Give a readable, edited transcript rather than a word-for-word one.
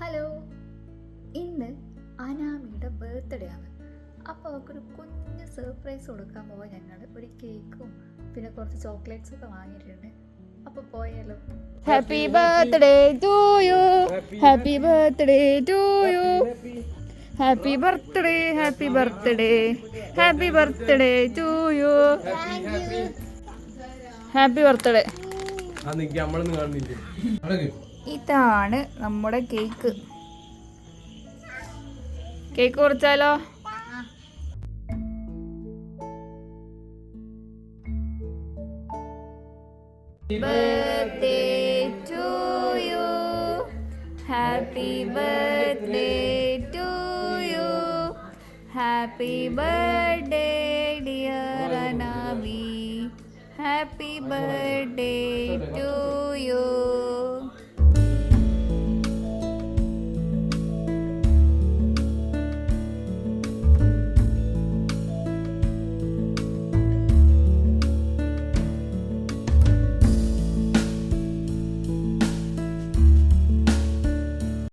Hello, ഇന്ന് അനാമിയുടെ birthday ആണ്. അപ്പോൾ അവൾക്കൊരു കുഞ്ഞ് സർപ്രൈസ് കൊടുക്കാൻ പോവാൻ ഞങ്ങൾ ഒരു കേക്കും പിന്നെ കുറച്ച് ചോക്ലേറ്റ്സ് ഒക്കെ വാങ്ങിയിട്ടുണ്ട്. അപ്പോൾ പോയാലോ? Happy birthday to you, happy birthday to you, happy birthday, happy birthday, happy birthday to you, happy birthday. ഇതാണ് നമ്മുടെ കേക്ക്. കേക്ക് കുറിച്ചാലോ? Birthday to you, happy birthday to you, happy birthday dear Anami, happy birthday to U.